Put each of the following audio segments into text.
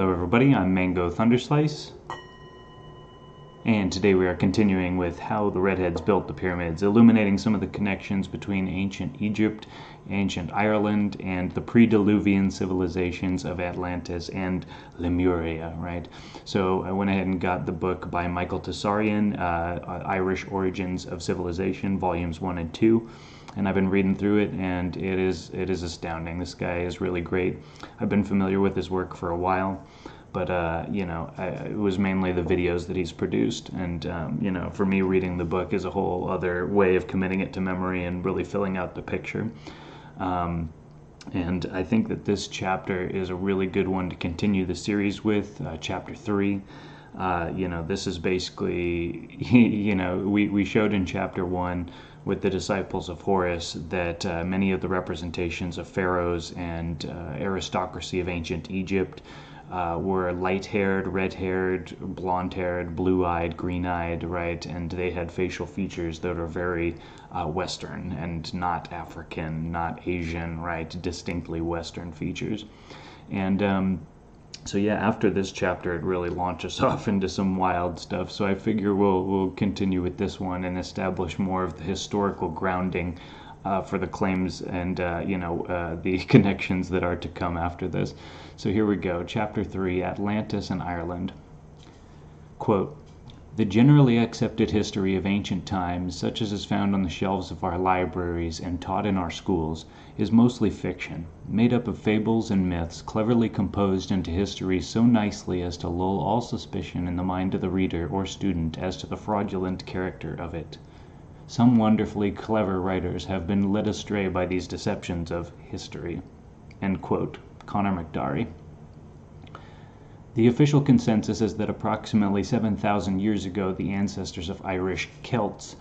Hello everybody, I'm Mango Thunderslice, and today we are continuing with how the Redheads built the pyramids, illuminating some of the connections between ancient Egypt, ancient Ireland, and the pre-Diluvian civilizations of Atlantis and Lemuria, right? So I went ahead and got the book by Michael TSARION, Irish Origins of Civilization, Volumes 1 and 2. And I've been reading through it, and it is astounding. This guy is really great. I've been familiar with his work for a while, but it was mainly the videos that he's produced. And for me, reading the book is a whole other way of committing it to memory and really filling out the picture. And I think that this chapter is a really good one to continue the series with. Chapter 3. This is basically, we showed in chapter 1 with the disciples of Horus that many of the representations of pharaohs and aristocracy of ancient Egypt were light-haired, red-haired, blonde-haired, blue-eyed, green-eyed, right? And they had facial features that are very Western and not African, not Asian, right? Distinctly Western features. And so yeah, after this chapter, it really launches off into some wild stuff. So I figure we'll continue with this one and establish more of the historical grounding for the claims and the connections that are to come after this. So here we go, Chapter 3, Atlantis and Ireland. Quote, "The generally accepted history of ancient times, such as is found on the shelves of our libraries and taught in our schools, is mostly fiction, made up of fables and myths cleverly composed into history so nicely as to lull all suspicion in the mind of the reader or student as to the fraudulent character of it. Some wonderfully clever writers have been led astray by these deceptions of history." End quote. Connor McDarry. The official consensus is that approximately 7,000 years ago, the ancestors of Irish Celts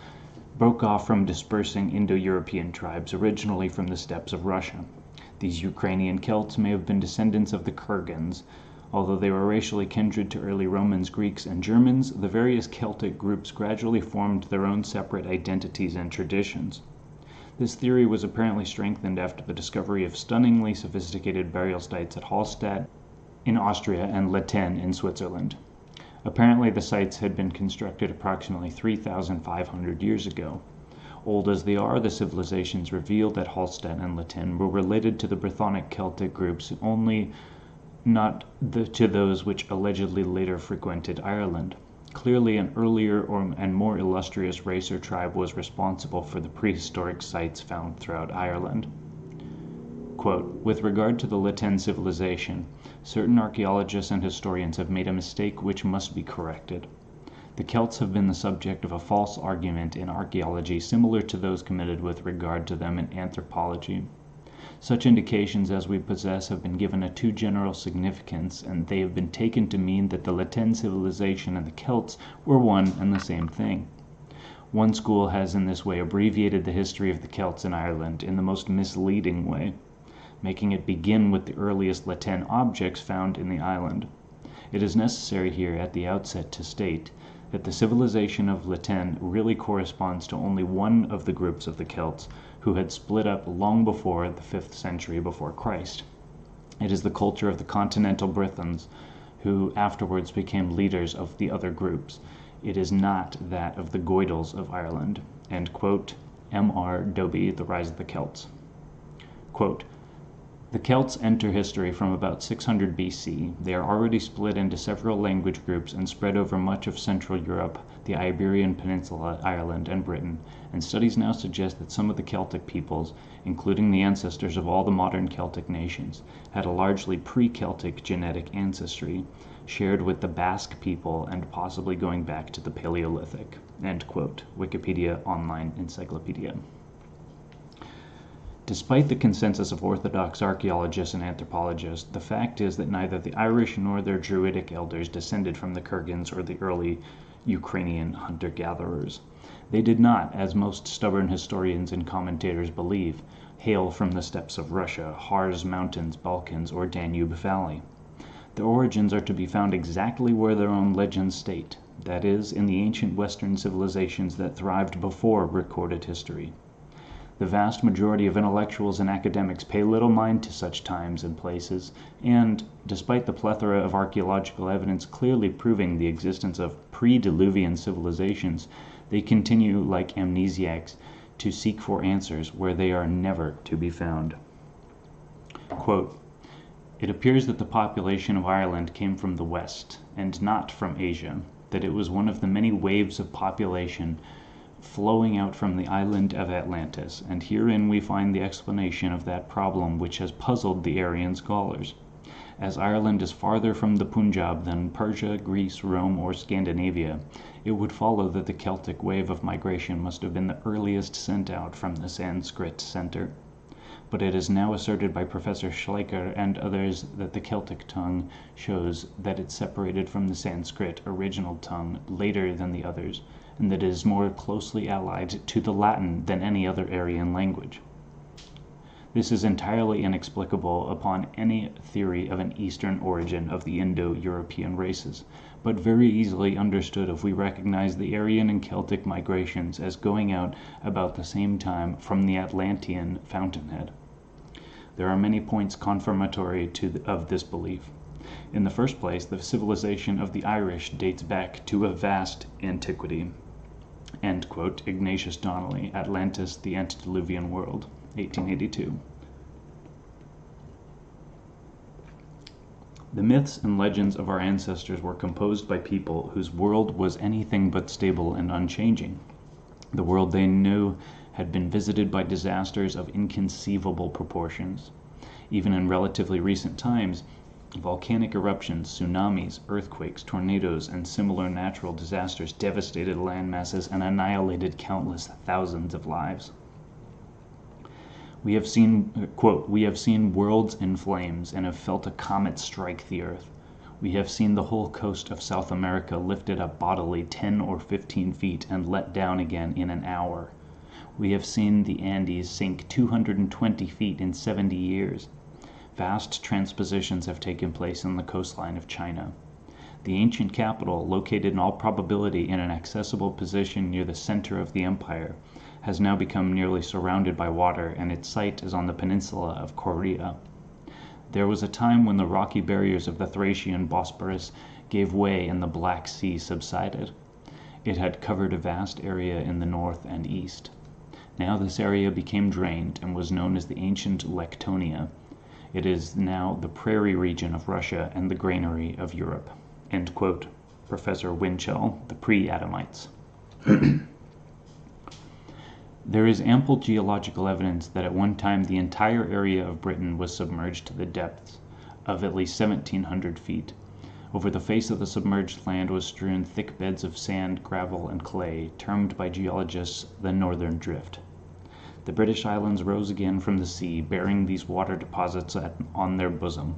broke off from dispersing Indo-European tribes originally from the steppes of Russia. These Ukrainian Celts may have been descendants of the Kurgans. Although they were racially kindred to early Romans, Greeks, and Germans, the various Celtic groups gradually formed their own separate identities and traditions. This theory was apparently strengthened after the discovery of stunningly sophisticated burial sites at Hallstatt in Austria and Le Thun in Switzerland. Apparently the sites had been constructed approximately 3,500 years ago. Old as they are, the civilizations revealed at Hallstatt and Le Thun were related to the Brythonic Celtic groups only, not to those which allegedly later frequented Ireland. Clearly an earlier and more illustrious race or tribe was responsible for the prehistoric sites found throughout Ireland. Quote, "With regard to the Le Thun civilization, certain archaeologists and historians have made a mistake which must be corrected. The Celts have been the subject of a false argument in archaeology similar to those committed with regard to them in anthropology. Such indications as we possess have been given a too general significance, and they have been taken to mean that the Le Thun civilization and the Celts were one and the same thing. One school has in this way abbreviated the history of the Celts in Ireland in the most misleading way, making it begin with the earliest Le Thun objects found in the island. It is necessary here at the outset to state that the civilization of Le Thun really corresponds to only one of the groups of the Celts who had split up long before the 5th century before Christ. It is the culture of the continental Brythons who afterwards became leaders of the other groups. It is not that of the Goidels of Ireland." End quote. M.R. Doby, The Rise of the Celts. Quote, "The Celts enter history from about 600 BC. They are already split into several language groups and spread over much of Central Europe, the Iberian Peninsula, Ireland, and Britain, and studies now suggest that some of the Celtic peoples, including the ancestors of all the modern Celtic nations, had a largely pre-Celtic genetic ancestry, shared with the Basque people and possibly going back to the Paleolithic." End quote. Wikipedia Online Encyclopedia. Despite the consensus of Orthodox archaeologists and anthropologists, the fact is that neither the Irish nor their Druidic elders descended from the Kurgans or the early Ukrainian hunter-gatherers. They did not, as most stubborn historians and commentators believe, hail from the steppes of Russia, Harz Mountains, Balkans, or Danube Valley. Their origins are to be found exactly where their own legends state, that is, in the ancient Western civilizations that thrived before recorded history. The vast majority of intellectuals and academics pay little mind to such times and places, and, despite the plethora of archaeological evidence clearly proving the existence of pre-Diluvian civilizations, they continue, like amnesiacs, to seek for answers where they are never to be found. Quote, "It appears that the population of Ireland came from the west, and not from Asia, that it was one of the many waves of population flowing out from the island of Atlantis, and herein we find the explanation of that problem which has puzzled the Aryan scholars. As Ireland is farther from the Punjab than Persia, Greece, Rome, or Scandinavia, it would follow that the Celtic wave of migration must have been the earliest sent out from the Sanskrit center. But it is now asserted by Professor Schleicher and others that the Celtic tongue shows that it separated from the Sanskrit original tongue later than the others, and that it is more closely allied to the Latin than any other Aryan language. This is entirely inexplicable upon any theory of an Eastern origin of the Indo-European races, but very easily understood if we recognize the Aryan and Celtic migrations as going out about the same time from the Atlantean fountainhead. There are many points confirmatory of this belief. In the first place, the civilization of the Irish dates back to a vast antiquity." End quote. Ignatius Donnelly, Atlantis, the Antediluvian World, 1882. The myths and legends of our ancestors were composed by people whose world was anything but stable and unchanging. The world they knew had been visited by disasters of inconceivable proportions. Even in relatively recent times, volcanic eruptions, tsunamis, earthquakes, tornadoes, and similar natural disasters devastated land masses and annihilated countless thousands of lives. We have seen, quote, "We have seen worlds in flames and have felt a comet strike the earth. We have seen the whole coast of South America lifted up bodily 10 or 15 feet and let down again in an hour. We have seen the Andes sink 220 feet in 70 years. Vast transpositions have taken place in the coastline of China. The ancient capital, located in all probability in an accessible position near the center of the empire, has now become nearly surrounded by water, and its site is on the peninsula of Korea. There was a time when the rocky barriers of the Thracian Bosporus gave way and the Black Sea subsided. It had covered a vast area in the north and east. Now this area became drained and was known as the ancient Lectonia. It is now the prairie region of Russia and the granary of Europe." End quote. Professor Winchell, The Pre-Adamites. There is ample geological evidence that at one time the entire area of Britain was submerged to the depths of at least 1,700 feet. Over the face of the submerged land was strewn thick beds of sand, gravel, and clay, termed by geologists the Northern Drift. The British Islands rose again from the sea, bearing these water deposits on their bosom.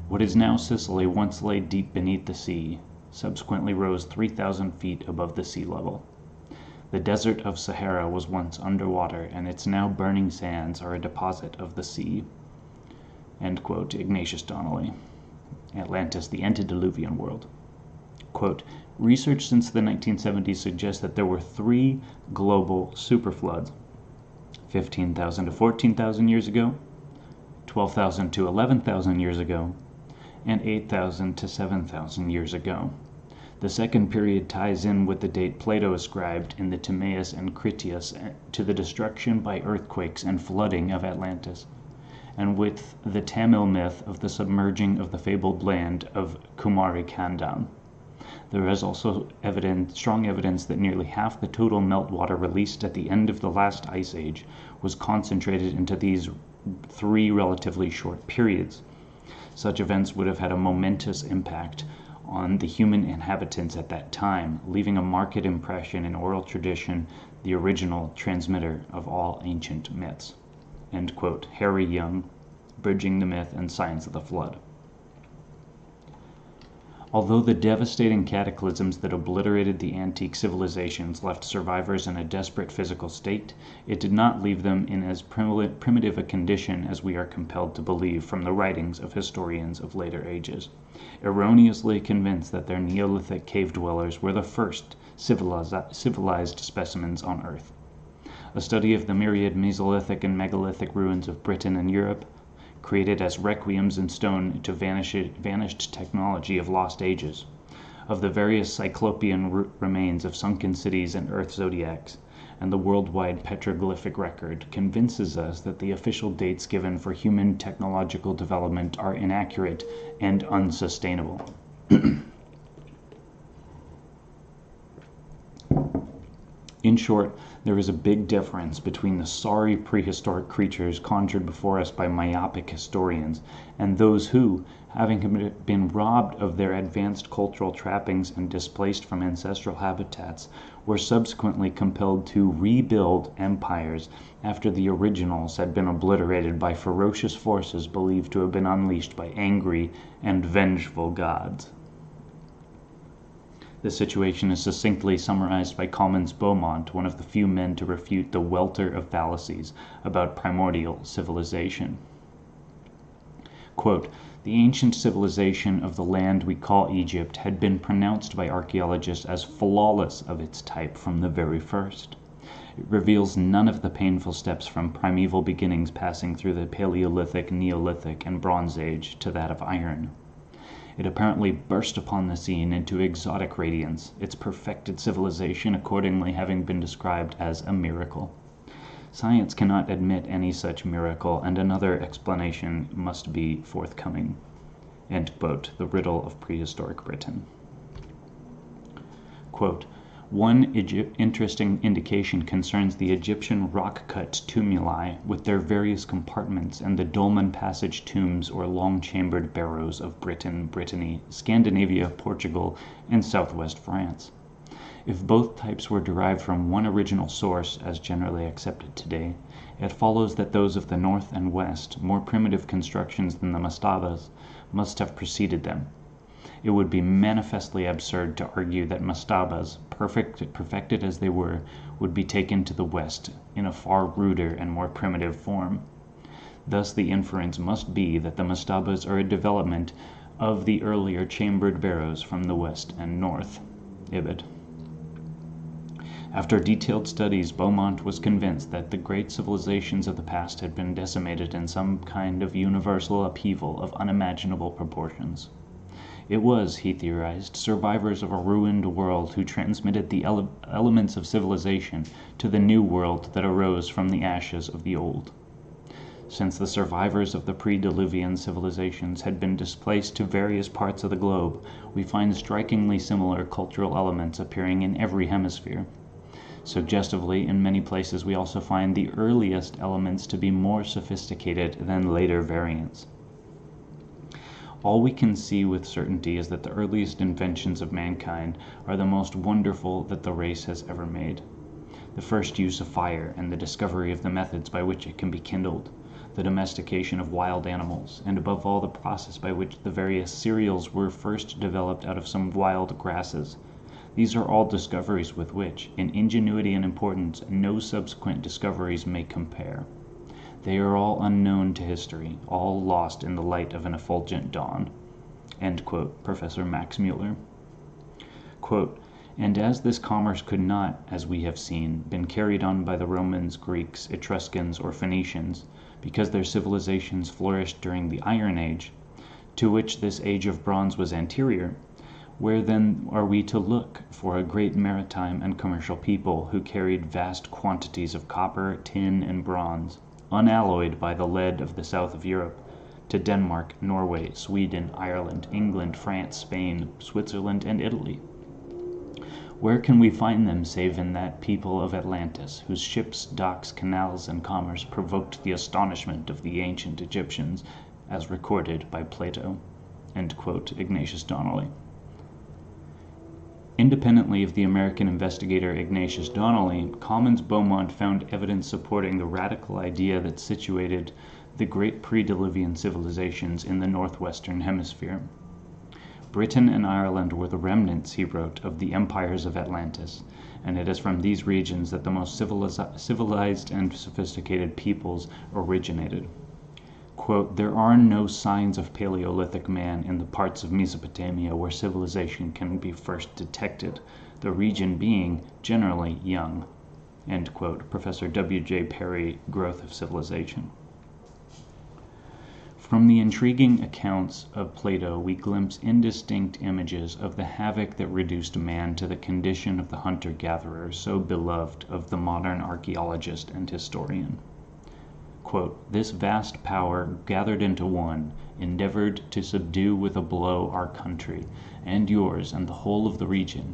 What is now Sicily once lay deep beneath the sea, subsequently rose 3,000 feet above the sea level. The desert of Sahara was once underwater, and its now burning sands are a deposit of the sea. End quote. Ignatius Donnelly, Atlantis, the Antediluvian World. Quote, "Research since the 1970s suggests that there were 3 global superfloods, 15,000 to 14,000 years ago, 12,000 to 11,000 years ago, and 8,000 to 7,000 years ago. The second period ties in with the date Plato ascribed in the Timaeus and Critias to the destruction by earthquakes and flooding of Atlantis, and with the Tamil myth of the submerging of the fabled land of Kumarikandam. There is also strong evidence that nearly half the total meltwater released at the end of the last ice age was concentrated into these 3 relatively short periods. Such events would have had a momentous impact on the human inhabitants at that time, leaving a marked impression in oral tradition, the original transmitter of all ancient myths." End quote. Harry Young, Bridging the Myth and Science of the Flood. Although the devastating cataclysms that obliterated the antique civilizations left survivors in a desperate physical state, it did not leave them in as primitive a condition as we are compelled to believe from the writings of historians of later ages, erroneously convinced that their Neolithic cave dwellers were the first civilized specimens on Earth. a study of the myriad Mesolithic and megalithic ruins of Britain and Europe, created as requiems in stone to vanished technology of lost ages, of the various cyclopean remains of sunken cities and earth zodiacs, and the worldwide petroglyphic record, convinces us that the official dates given for human technological development are inaccurate and unsustainable. In short, there is a big difference between the sorry prehistoric creatures conjured before us by myopic historians and those who, having been robbed of their advanced cultural trappings and displaced from ancestral habitats, were subsequently compelled to rebuild empires after the originals had been obliterated by ferocious forces believed to have been unleashed by angry and vengeful gods. This situation is succinctly summarized by Commons Beaumont, one of the few men to refute the welter of fallacies about primordial civilization. Quote, "The ancient civilization of the land we call Egypt had been pronounced by archaeologists as flawless of its type from the very first. It reveals none of the painful steps from primeval beginnings passing through the Paleolithic, Neolithic, and Bronze Age to that of iron. It apparently burst upon the scene into exotic radiance, its perfected civilization accordingly having been described as a miracle. Science cannot admit any such miracle, and another explanation must be forthcoming." End quote. The Riddle of Prehistoric Britain. Quote, "One interesting indication concerns the Egyptian rock-cut tumuli with their various compartments and the dolmen passage tombs or long-chambered barrows of Britain, Brittany, Scandinavia, Portugal, and southwest France. If both types were derived from one original source, as generally accepted today, it follows that those of the north and west, more primitive constructions than the mastabas, must have preceded them. It would be manifestly absurd to argue that mastabas, perfected as they were, would be taken to the west in a far ruder and more primitive form. Thus the inference must be that the mastabas are a development of the earlier chambered barrows from the west and north." Ibid. After detailed studies, Beaumont was convinced that the great civilizations of the past had been decimated in some kind of universal upheaval of unimaginable proportions. It was, he theorized, survivors of a ruined world who transmitted the elements of civilization to the new world that arose from the ashes of the old. Since the survivors of the pre-Diluvian civilizations had been displaced to various parts of the globe, we find strikingly similar cultural elements appearing in every hemisphere. Suggestively, in many places we also find the earliest elements to be more sophisticated than later variants. All we can see with certainty is that the earliest inventions of mankind are the most wonderful that the race has ever made. The first use of fire and the discovery of the methods by which it can be kindled, the domestication of wild animals, and above all the process by which the various cereals were first developed out of some wild grasses. These are all discoveries with which, in ingenuity and importance, no subsequent discoveries may compare. They are all unknown to history, all lost in the light of an effulgent dawn." End quote. Professor Max Mueller. Quote, "And as this commerce could not, as we have seen, been carried on by the Romans, Greeks, Etruscans, or Phoenicians, because their civilizations flourished during the Iron Age, to which this age of bronze was anterior, where then are we to look for a great maritime and commercial people who carried vast quantities of copper, tin, and bronze, unalloyed by the lead of the south of Europe, to Denmark, Norway, Sweden, Ireland, England, France, Spain, Switzerland, and Italy? Where can we find them save in that people of Atlantis, whose ships, docks, canals, and commerce provoked the astonishment of the ancient Egyptians, as recorded by Plato?" End quote. Ignatius Donnelly. Independently of the American investigator Ignatius Donnelly, Commons Beaumont found evidence supporting the radical idea that situated the great pre-Diluvian civilizations in the northwestern hemisphere. Britain and Ireland were the remnants, he wrote, of the empires of Atlantis, and it is from these regions that the most civilized and sophisticated peoples originated. Quote, "There are no signs of Paleolithic man in the parts of Mesopotamia where civilization can be first detected, the region being generally young." End quote. Professor W.J. Perry, Growth of Civilization. From the intriguing accounts of Plato we glimpse indistinct images of the havoc that reduced man to the condition of the hunter-gatherer so beloved of the modern archaeologist and historian. Quote, "This vast power, gathered into one, endeavored to subdue with a blow our country, and yours, and the whole of the region.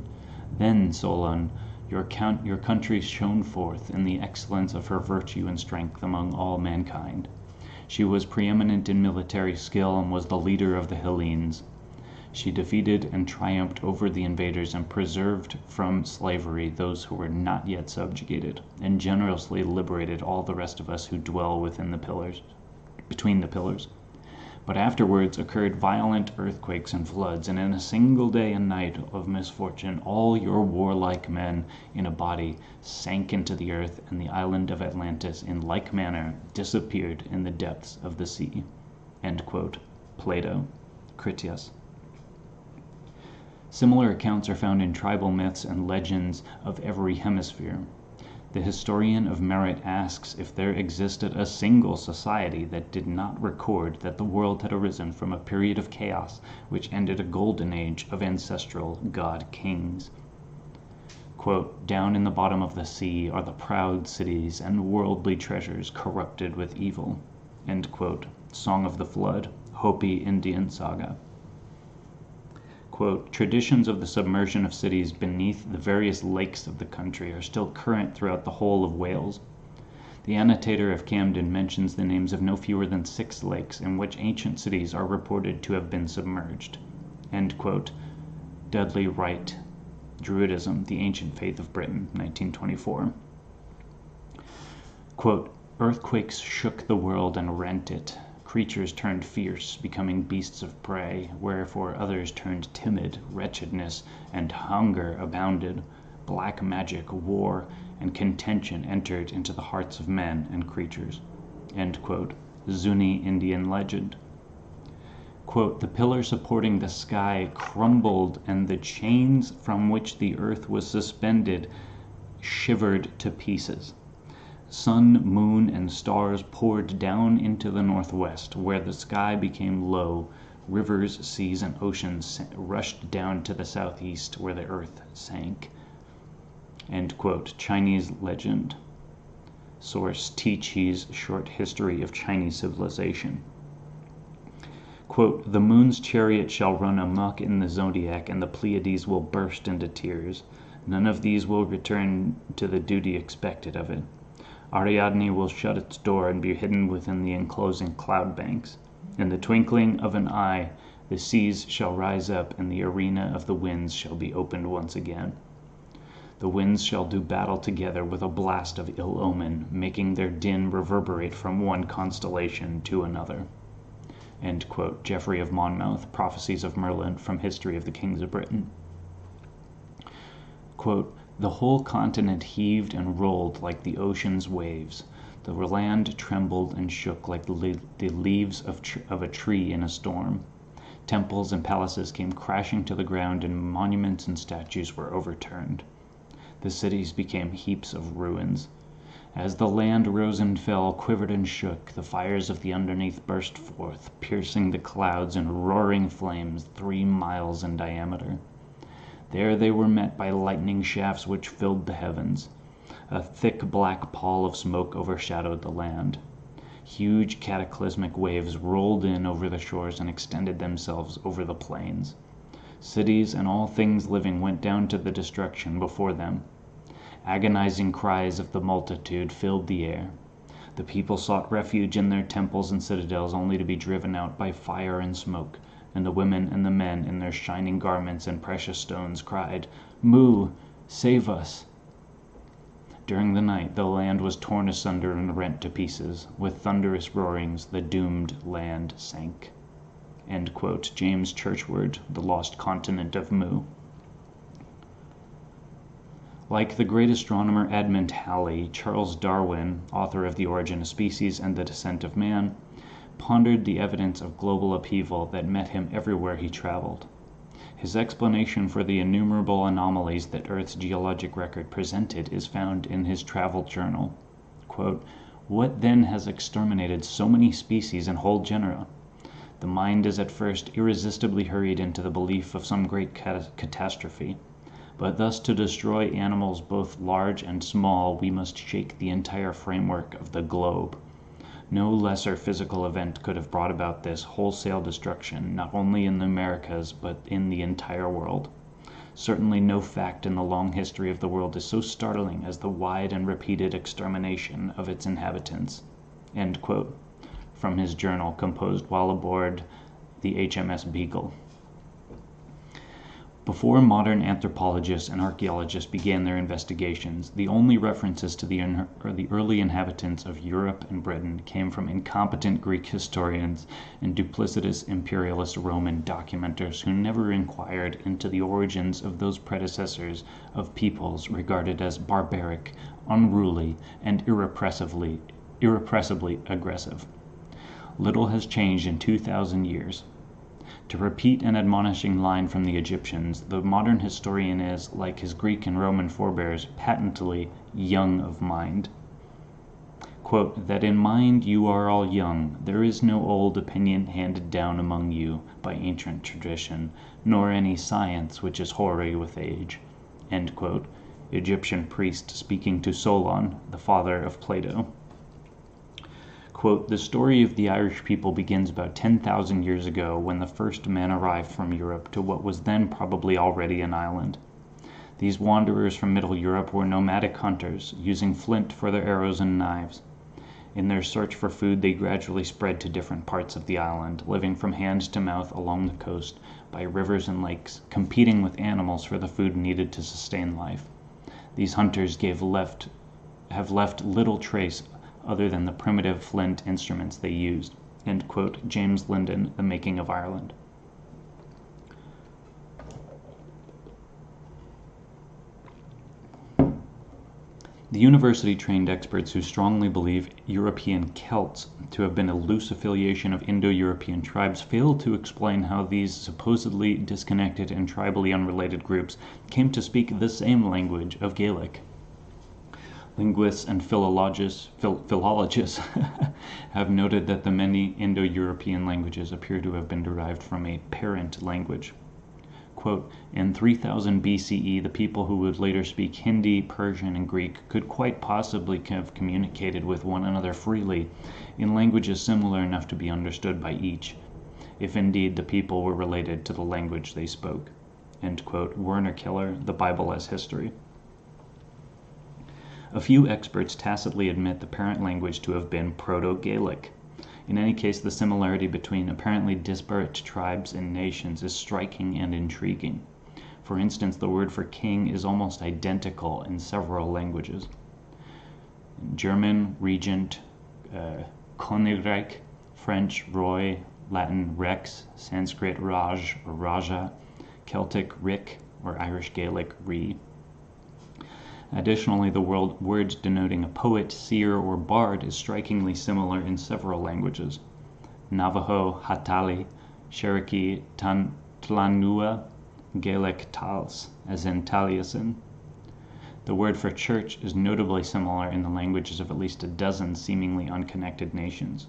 Then, Solon, your country shone forth in the excellence of her virtue and strength among all mankind. She was preeminent in military skill and was the leader of the Hellenes. She defeated and triumphed over the invaders and preserved from slavery those who were not yet subjugated, and generously liberated all the rest of us who dwell between the pillars. But afterwards occurred violent earthquakes and floods, and in a single day and night of misfortune all your warlike men in a body sank into the earth, and the island of Atlantis in like manner disappeared in the depths of the sea." End quote. Plato, Critias. Similar accounts are found in tribal myths and legends of every hemisphere. The historian of merit asks if there existed a single society that did not record that the world had arisen from a period of chaos which ended a golden age of ancestral god-kings. Quote, "Down in the bottom of the sea are the proud cities and worldly treasures corrupted with evil." End quote. Song of the Flood, Hopi Indian Saga. Quote, "Traditions of the submersion of cities beneath the various lakes of the country are still current throughout the whole of Wales. The annotator of Camden mentions the names of no fewer than 6 lakes in which ancient cities are reported to have been submerged." End quote. Dudley Wright, Druidism, The Ancient Faith of Britain, 1924. Quote, "Earthquakes shook the world and rent it. Creatures turned fierce, becoming beasts of prey, wherefore others turned timid, wretchedness and hunger abounded, black magic, war, and contention entered into the hearts of men and creatures." End quote. Zuni Indian legend. Quote, "The pillar supporting the sky crumbled, and the chains from which the earth was suspended shivered to pieces. Sun, moon, and stars poured down into the northwest, where the sky became low. Rivers, seas, and oceans rushed down to the southeast, where the earth sank." End quote. Chinese legend. Source: T. Chi's Short History of Chinese Civilization. Quote, "The moon's chariot shall run amok in the zodiac, and the Pleiades will burst into tears. None of these will return to the duty expected of it. Ariadne will shut its door and be hidden within the enclosing cloud banks. In the twinkling of an eye, the seas shall rise up, and the arena of the winds shall be opened once again. The winds shall do battle together with a blast of ill omen, making their din reverberate from one constellation to another." End quote. Geoffrey of Monmouth, Prophecies of Merlin, from History of the Kings of Britain. Quote, "The whole continent heaved and rolled like the ocean's waves. The land trembled and shook like the leaves of a tree in a storm. Temples and palaces came crashing to the ground, and monuments and statues were overturned. The cities became heaps of ruins. As the land rose and fell, quivered and shook, the fires of the underneath burst forth, piercing the clouds in roaring flames 3 miles in diameter. There they were met by lightning shafts which filled the heavens. A thick black pall of smoke overshadowed the land. Huge cataclysmic waves rolled in over the shores and extended themselves over the plains. Cities and all things living went down to the destruction before them. Agonizing cries of the multitude filled the air. The people sought refuge in their temples and citadels, only to be driven out by fire and smoke, and the women and the men in their shining garments and precious stones cried, 'Mu, save us!' During the night the land was torn asunder and rent to pieces. With thunderous roarings the doomed land sank." End quote. James Churchward, The Lost Continent of Mu. Like the great astronomer Edmund Halley, Charles Darwin, author of The Origin of Species and the Descent of Man, pondered the evidence of global upheaval that met him everywhere he traveled. His explanation for the innumerable anomalies that Earth's geologic record presented is found in his travel journal. Quote, "What then has exterminated so many species and whole genera? The mind is at first irresistibly hurried into the belief of some great catastrophe. But thus to destroy animals both large and small, we must shake the entire framework of the globe. No lesser physical event could have brought about this wholesale destruction, not only in the Americas, but in the entire world. Certainly no fact in the long history of the world is so startling as the wide and repeated extermination of its inhabitants." End quote. From his journal composed while aboard the HMS Beagle. Before modern anthropologists and archaeologists began their investigations, the only references to the early inhabitants of Europe and Britain came from incompetent Greek historians and duplicitous imperialist Roman documenters who never inquired into the origins of those predecessors of peoples regarded as barbaric, unruly, and irrepressibly aggressive. Little has changed in 2,000 years. To repeat an admonishing line from the Egyptians, the modern historian is, like his Greek and Roman forebears, patently young of mind. Quote, "That in mind you are all young, there is no old opinion handed down among you by ancient tradition, nor any science which is hoary with age." End quote. Egyptian priest speaking to Solon, the father of Plato. Quote, "The story of the Irish people begins about 10,000 years ago when the first men arrived from Europe to what was then probably already an island. These wanderers from Middle Europe were nomadic hunters, using flint for their arrows and knives. In their search for food they gradually spread to different parts of the island, living from hand to mouth along the coast, by rivers and lakes, competing with animals for the food needed to sustain life. These hunters have left little trace other than the primitive flint instruments they used." End quote. James Linden, The Making of Ireland. The university-trained experts who strongly believe European Celts to have been a loose affiliation of Indo-European tribes fail to explain how these supposedly disconnected and tribally unrelated groups came to speak the same language of Gaelic. Linguists and philologists have noted that the many Indo-European languages appear to have been derived from a parent language. Quote, "In 3000 BCE, the people who would later speak Hindi, Persian, and Greek could quite possibly have communicated with one another freely in languages similar enough to be understood by each, if indeed the people were related to the language they spoke." End quote. Werner Keller, The Bible as History. A few experts tacitly admit the parent language to have been Proto-Gaelic. In any case, the similarity between apparently disparate tribes and nations is striking and intriguing. For instance, the word for king is almost identical in several languages. German, regent, Königreich, French, roi, Latin, rex, Sanskrit, raj or raja, Celtic, rick, or Irish Gaelic, ri. Additionally, the word denoting a poet, seer, or bard is strikingly similar in several languages. Navajo, Hatali, Cherokee, Tlanua, Gaelic, Tals, as in Taliesin. The word for church is notably similar in the languages of at least a dozen seemingly unconnected nations.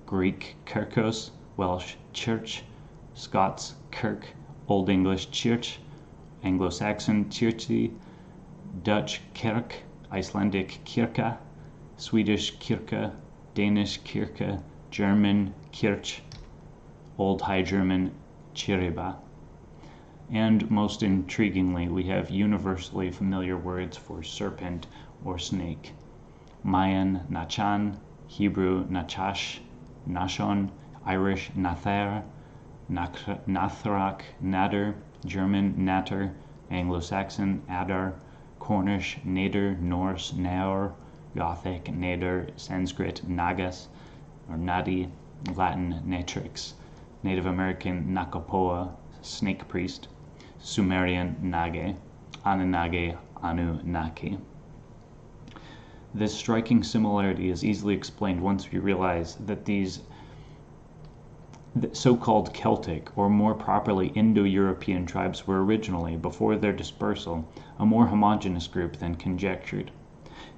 Greek, kirkos, Welsh, church, Scots, kirk, Old English, church, Anglo-Saxon, kirti, Dutch kerk, Icelandic kirka, Swedish kirka, Danish kirke, German kirch, Old High German chiriba. And most intriguingly, we have universally familiar words for serpent or snake. Mayan nachan, Hebrew nachash, nashon, Irish nather, nathrak, nader, German natter, Anglo-Saxon adar, Cornish nader, Norse naur, Gothic nader, Sanskrit nagas or nadi, Latin natrix, Native American nakapoa, snake priest, Sumerian nage, Anunnaki, Anunnaki. This striking similarity is easily explained once we realize that these The so-called Celtic, or more properly Indo-European tribes were originally, before their dispersal, a more homogeneous group than conjectured.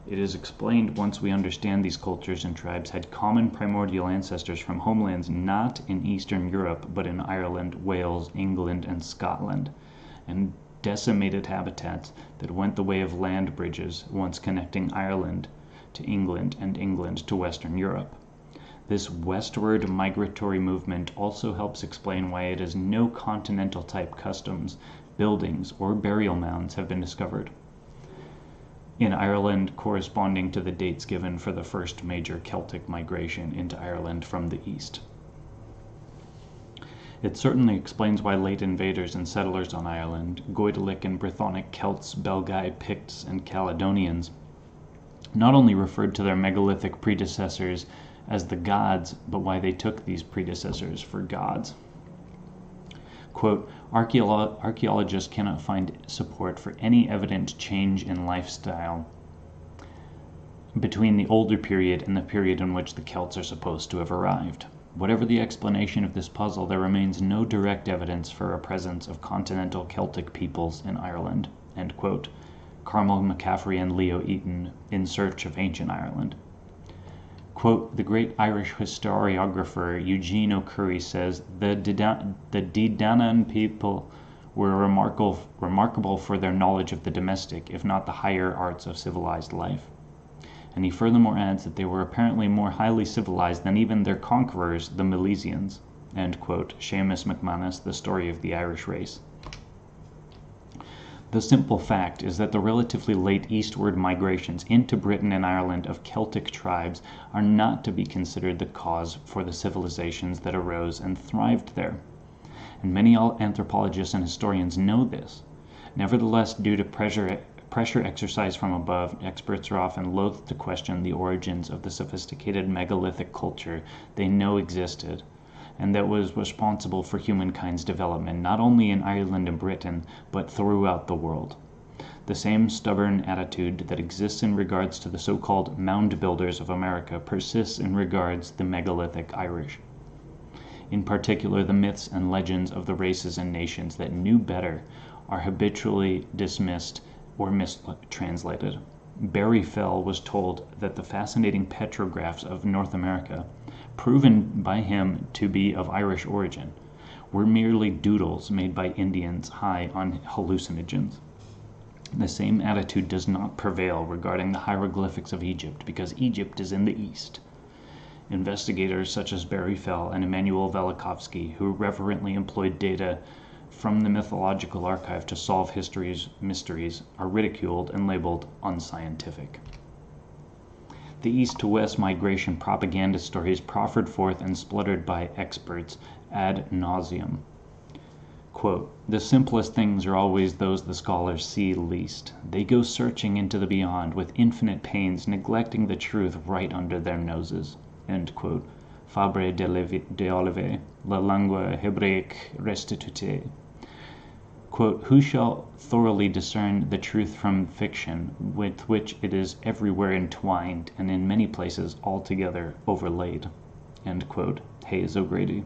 It is explained once we understand these cultures and tribes had common primordial ancestors from homelands not in Eastern Europe but in Ireland, Wales, England, and Scotland, and decimated habitats that went the way of land bridges once connecting Ireland to England and England to Western Europe. This westward migratory movement also helps explain why it is no continental type customs, buildings, or burial mounds have been discovered in Ireland corresponding to the dates given for the first major Celtic migration into Ireland from the east. It certainly explains why late invaders and settlers on Ireland, Goidelic and Brythonic Celts, Belgae, Picts, and Caledonians, not only referred to their megalithic predecessors as the gods, but why they took these predecessors for gods. Quote, archaeologists cannot find support for any evident change in lifestyle between the older period and the period in which the Celts are supposed to have arrived. Whatever the explanation of this puzzle, there remains no direct evidence for a presence of continental Celtic peoples in Ireland. End quote. Carmel McCaffrey and Leo Eaton, In Search of Ancient Ireland. Quote, the great Irish historiographer Eugene O'Curry says, the Dedanan people were remarkable for their knowledge of the domestic, if not the higher arts of civilized life. And he furthermore adds that they were apparently more highly civilized than even their conquerors, the Milesians. End quote. Seamus McManus, The Story of the Irish Race. The simple fact is that the relatively late eastward migrations into Britain and Ireland of Celtic tribes are not to be considered the cause for the civilizations that arose and thrived there. And many anthropologists and historians know this. Nevertheless, due to pressure exercised from above, experts are often loath to question the origins of the sophisticated megalithic culture they know existed, and that was responsible for humankind's development not only in Ireland and Britain, but throughout the world. The same stubborn attitude that exists in regards to the so-called mound builders of America persists in regards to the megalithic Irish. In particular, the myths and legends of the races and nations that knew better are habitually dismissed or mistranslated. Barry Fell was told that the fascinating petrographs of North America, proven by him to be of Irish origin, were merely doodles made by Indians high on hallucinogens. The same attitude does not prevail regarding the hieroglyphics of Egypt because Egypt is in the East. Investigators such as Barry Fell and Emanuel Velikovsky, who reverently employed data from the mythological archive to solve history's mysteries, are ridiculed and labeled unscientific. The east to west migration propaganda stories proffered forth and spluttered by experts ad nauseum. Quote, the simplest things are always those the scholars see least. They go searching into the beyond with infinite pains, neglecting the truth right under their noses. End quote. Fabre d'Olivet, La Lingua Hébraïque Restitutée. Quote, who shall thoroughly discern the truth from fiction, with which it is everywhere entwined, and in many places altogether overlaid? End quote. Hayes O'Grady.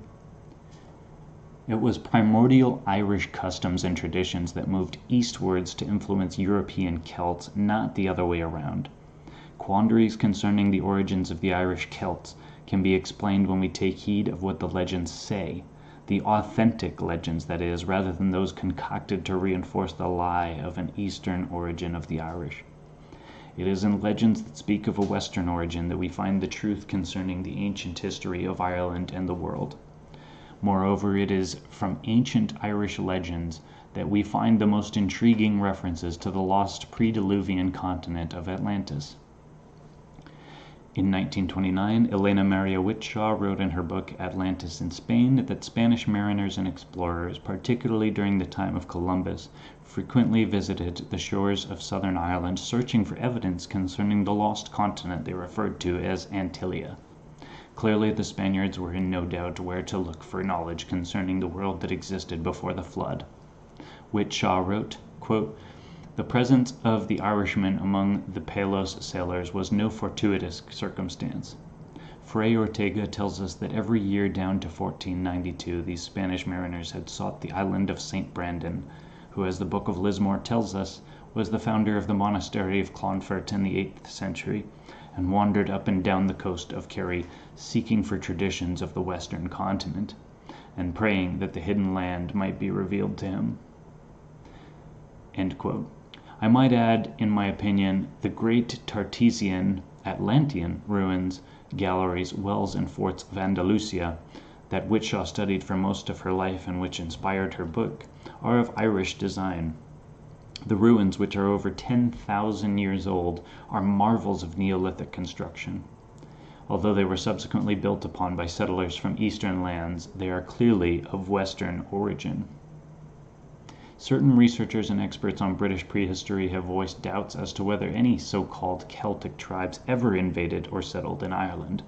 It was primordial Irish customs and traditions that moved eastwards to influence European Celts, not the other way around. Quandaries concerning the origins of the Irish Celts can be explained when we take heed of what the legends say, the authentic legends, that is, rather than those concocted to reinforce the lie of an Eastern origin of the Irish. It is in legends that speak of a Western origin that we find the truth concerning the ancient history of Ireland and the world. Moreover, it is from ancient Irish legends that we find the most intriguing references to the lost pre-Diluvian continent of Atlantis. In 1929, Elena Maria Whitshaw wrote in her book Atlantis in Spain that Spanish mariners and explorers, particularly during the time of Columbus, frequently visited the shores of southern Ireland searching for evidence concerning the lost continent they referred to as Antillia. Clearly, the Spaniards were in no doubt where to look for knowledge concerning the world that existed before the flood. Whitshaw wrote, quote, the presence of the Irishmen among the Palos sailors was no fortuitous circumstance. Fray Ortega tells us that every year down to 1492 these Spanish mariners had sought the island of St. Brandon, who, as the Book of Lismore tells us, was the founder of the monastery of Clonfert in the 8th century, and wandered up and down the coast of Kerry, seeking for traditions of the western continent, and praying that the hidden land might be revealed to him. End quote. I might add, in my opinion, the great Tartessian, Atlantean ruins, galleries, wells, and forts of Andalusia, that Whitshaw studied for most of her life and which inspired her book, are of Irish design. The ruins, which are over 10,000 years old, are marvels of Neolithic construction. Although they were subsequently built upon by settlers from eastern lands, they are clearly of western origin. Certain researchers and experts on British prehistory have voiced doubts as to whether any so-called Celtic tribes ever invaded or settled in Ireland.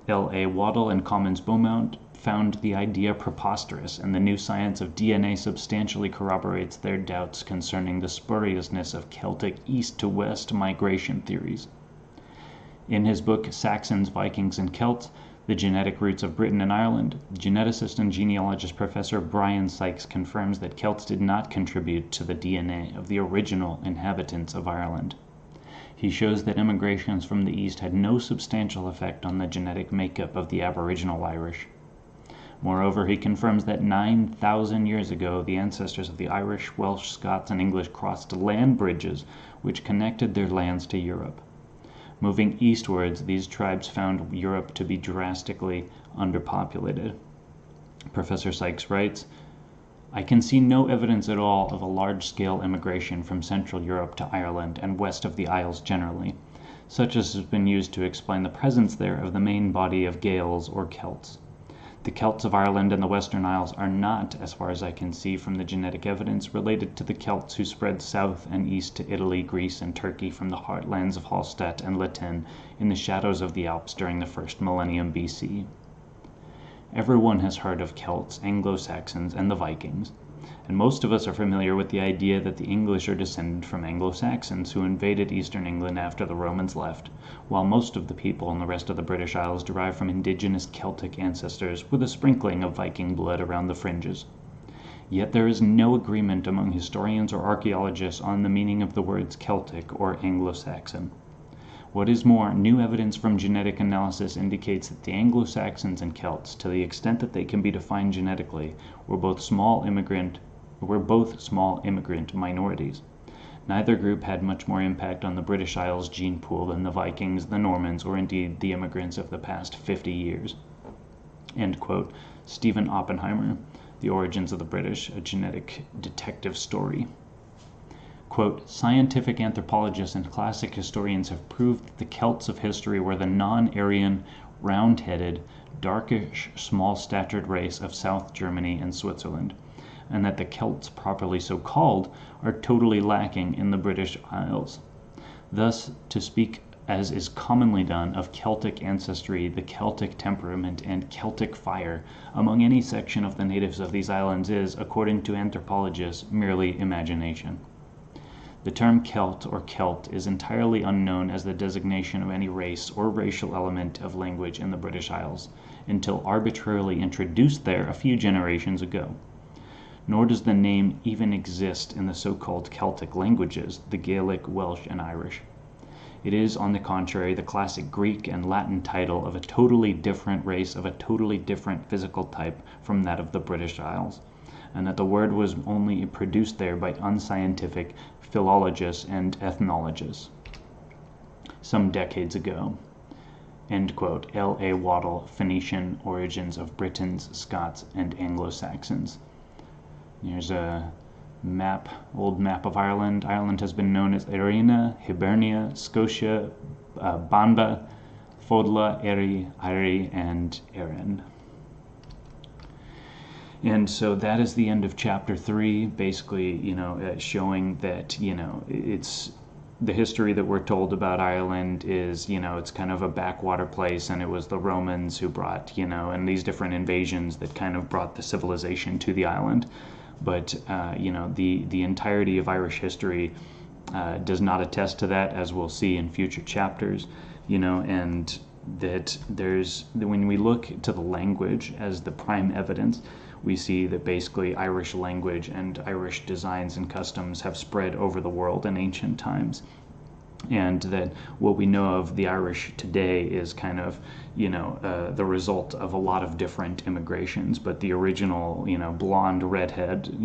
L.A. Waddell and Commons Beaumont found the idea preposterous, and the new science of DNA substantially corroborates their doubts concerning the spuriousness of Celtic east-to-west migration theories. In his book Saxons, Vikings, and Celts, The Genetic Roots of Britain and Ireland, geneticist and genealogist Professor Brian Sykes confirms that Celts did not contribute to the DNA of the original inhabitants of Ireland. He shows that immigrations from the east had no substantial effect on the genetic makeup of the Aboriginal Irish. Moreover, he confirms that 9,000 years ago, the ancestors of the Irish, Welsh, Scots, and English crossed land bridges which connected their lands to Europe. Moving eastwards, these tribes found Europe to be drastically underpopulated. Professor Sykes writes, I can see no evidence at all of a large-scale immigration from Central Europe to Ireland and west of the Isles generally, such as has been used to explain the presence there of the main body of Gaels or Celts. The Celts of Ireland and the Western Isles are not, as far as I can see from the genetic evidence, related to the Celts who spread south and east to Italy, Greece, and Turkey from the heartlands of Hallstatt and Latin in the shadows of the Alps during the first millennium BC. Everyone has heard of Celts, Anglo-Saxons, and the Vikings, and most of us are familiar with the idea that the English are descended from Anglo-Saxons who invaded eastern England after the Romans left, while most of the people in the rest of the British Isles derive from indigenous Celtic ancestors with a sprinkling of Viking blood around the fringes. Yet there is no agreement among historians or archaeologists on the meaning of the words Celtic or Anglo-Saxon. What is more, new evidence from genetic analysis indicates that the Anglo-Saxons and Celts, to the extent that they can be defined genetically, were both small immigrant minorities. Neither group had much more impact on the British Isles gene pool than the Vikings, the Normans, or indeed the immigrants of the past 50 years. End quote. Stephen Oppenheimer, The Origins of the British, a Genetic Detective Story. Quote, scientific anthropologists and classic historians have proved that the Celts of history were the non-Aryan, round-headed, darkish, small-statured race of South Germany and Switzerland, and that the Celts, properly so called, are totally lacking in the British Isles. Thus, to speak, as is commonly done, of Celtic ancestry, the Celtic temperament, and Celtic fire among any section of the natives of these islands is, according to anthropologists, merely imagination. The term Celt or Celt is entirely unknown as the designation of any race or racial element of language in the British Isles, until arbitrarily introduced there a few generations ago. Nor does the name even exist in the so-called Celtic languages, the Gaelic, Welsh, and Irish. It is, on the contrary, the classic Greek and Latin title of a totally different race of a totally different physical type from that of the British Isles, and that the word was only produced there by unscientific philologists and ethnologists some decades ago. End quote. L.A. Waddell, Phoenician Origins of Britons, Scots, and Anglo-Saxons. Here's a map, old map of Ireland. Ireland has been known as Eirene, Hibernia, Scotia, Banba, Fodla, Eire, and Erin. And so that is the end of chapter 3, basically, showing that, it's the history that we're told about Ireland is, it's kind of a backwater place, and it was the Romans who brought, and these different invasions that kind of brought the civilization to the island. But, the entirety of Irish history does not attest to that, as we'll see in future chapters, and that when we look to the language as the prime evidence, we see that basically Irish language and Irish designs and customs have spread over the world in ancient times. And that what we know of the Irish today is kind of, the result of a lot of different immigrations. But the original, blonde, redhead,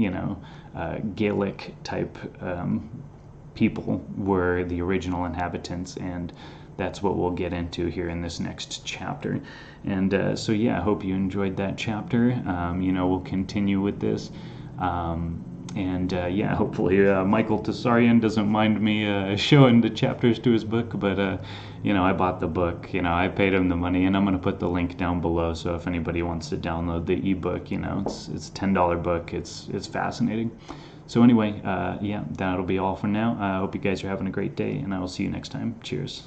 Gaelic type people were the original inhabitants, and that's what we'll get into here in this next chapter. And so yeah, I hope you enjoyed that chapter. We'll continue with this. Yeah, hopefully Michael TSARION doesn't mind me showing the chapters to his book, but I bought the book, I paid him the money, and I'm going to put the link down below, so if anybody wants to download the ebook, it's a $10 book. It's fascinating. So anyway, yeah, that'll be all for now. I hope you guys are having a great day, and I will see you next time. Cheers.